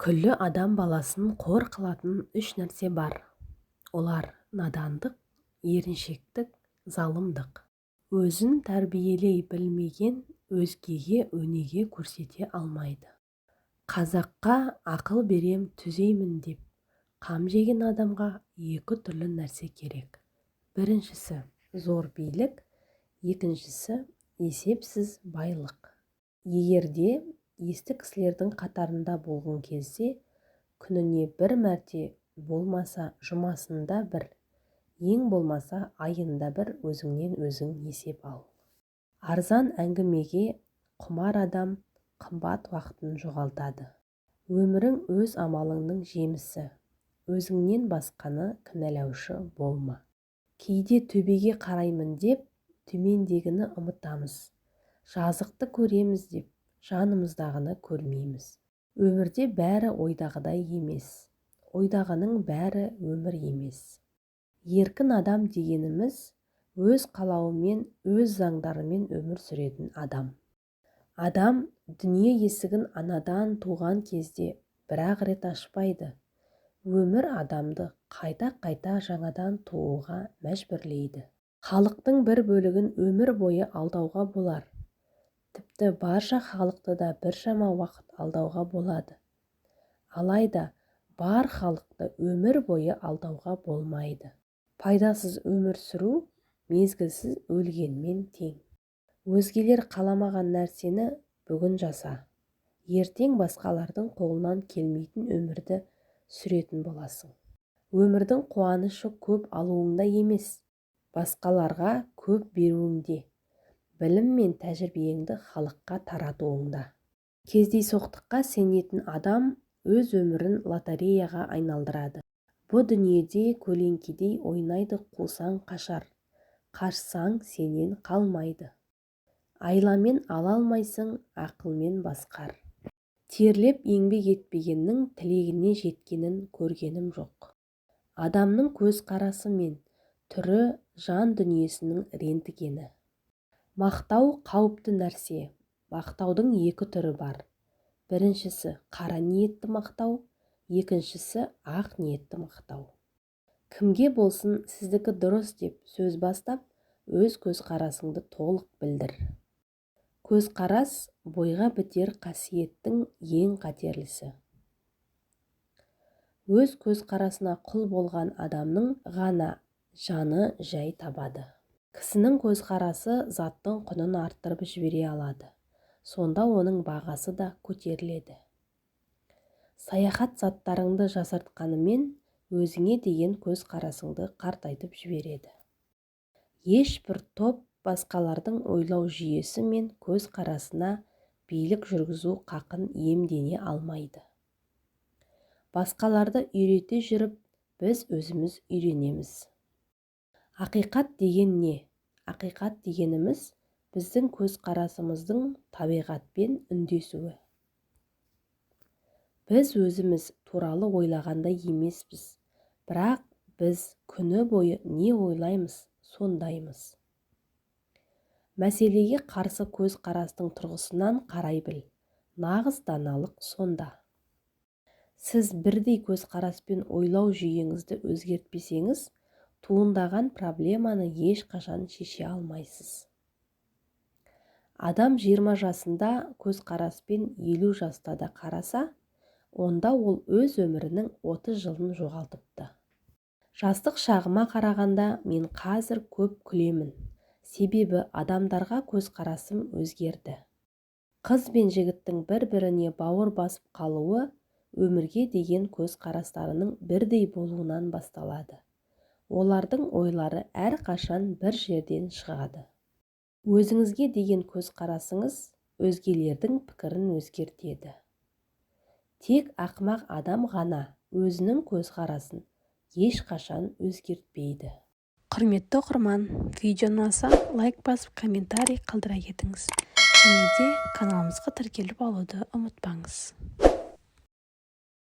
Күллі адам баласын қор қылатын үш нәрсе бар. Олар надандық, еріншектік, залымдық. Өзін тәрбиелей білмеген өзгеге өнеге көрсете алмайды. Қазаққа ақыл берем түзеймін деп қам жеген адамға екі түрлі нәрсе керек. Біріншісі зор билік, екіншісі есепсіз байлық. Егерде есті кісілердің қатарында болған кезде күніне бір мәрте болмаса жұмасында бір, ең болмаса айында бір өзіңнен өзің есеп ал. Арзан әңгімеге құмар адам қымбат уақытын жоғалтады. Өмірің өз амалыңның жемісі. Өзіңнен басқаны кінәлаушы болма. Кейде төбеге қараймын деп төмендегіні ұмытамыз. Жазықты көреміз деп жанымыздағыны көрмейміз. Өмірде бәрі ойдағыдай емес. Ойдағының бәрі өмір емес. Еркін адам дегеніміз өз қалауымен, өз заңдарымен өмір сүретін адам. Адам дүние есігін анадан туған кезде бір-ақ рет ашпайды. Өмір адамды қайта-қайта жаңадан тууға мәжбүрлейді. Халықтың бір бөлігін өмір бойы алдауға болар. Тіпті барша халықты да біршама уақыт алдауға болады. Алайда бар халықты өмір бойы алдауға болмайды. Пайдасыз өмір сүру мезгілсіз өлгенмен тең. Өзгелер қаламаған нәрсені бүгін жаса. Ертең басқалардың қолынан келмейтін өмірді сүретін боласың. Өмірдің қуанышы көп алуыңда емес, басқаларға көп беруіңде. Білім мен тәжірибеңді халыққа таратуыңда. Кездейсоқтыққа сенетін адам өз өмірін лотереяға айналдырады. Бұл дүниеде көлеңкедей ойнайды қусаң қашар, қашсаң сенен қалмайды. Айламен ала алмайсың, ақылмен басқар. Терлеп еңбек етпегеннің тілегіне жеткенін көргенім жоқ. Адамның көз қарасы мен түрі жан дүниесінің рентгені. Мақтау қауіпті нәрсе. Мақтаудың екі түрі бар. Біріншісі қара ниетті мақтау, екіншісі ақ ниетті мақтау. Кімге болсын сіздікі дұрыс деп сөз бастап, өз көзқарасыңды толық білдір. Көзқарас бойға бітер қасиеттің ең қатерлісі. Өз көзқарасына құл болған адамның ғана жаны жай табады. Кісінің көзқарасы заттың құнын арттырып жібере алады. Сонда оның бағасы да көтеріледі. Саяхат заттарыңды жасартқанымен өзіңе деген көзқарасыңды қартайтып жібереді. Ешбір топ басқалардың ойлау жүйесі мен көзқарасына билік жүргізу қақын иемдене алмайды. Басқаларды үйрете жүріп, біз өзіміз үйренеміз. Ақиқат деген не? Ақиқат дегеніміз біздің көзқарасымыздың табиғатпен үндесуі. Біз өзіміз туралы ойлағандай емеспіз, бірақ біз күні бойы не ойлаймыз, сондаймыз. Мәселеге қарсы көзқарастың тұрғысынан қарай біл. Нағыз даналық сонда. Сіз бірдей көзқараспен ойлау жүйеңізді өзгертпесеңіз, туындаған проблеманы ешқашан шеше алмайсыз. Адам 20 жасында көзқараспен 50 жаста да қараса, онда ол өз өмірінің 30 жылын жоғалтыпты. Жастық шағыма қарағанда мен қазір көп күлемін. Себебі адамдарға көзқарасым өзгерді. Қыз бен жігіттің бір-біріне бауыр басып қалуы өмірге деген көзқарастарының бірдей болуынан басталады. Олардың ойлары әрқашан бір жерден шығады. Өзіңізге деген көзқарасыңыз өзгелердің пікірін өзгертеді. Тек ақымақ адам ғана өзінің көзқарасын ешқашан өзгертпейді. Құрметті оқырман, видео ұнаса лайк басып комментарий қалдыра кетіңіз. Және де каналымызға тіркеліп алуды ұмытпаңыз.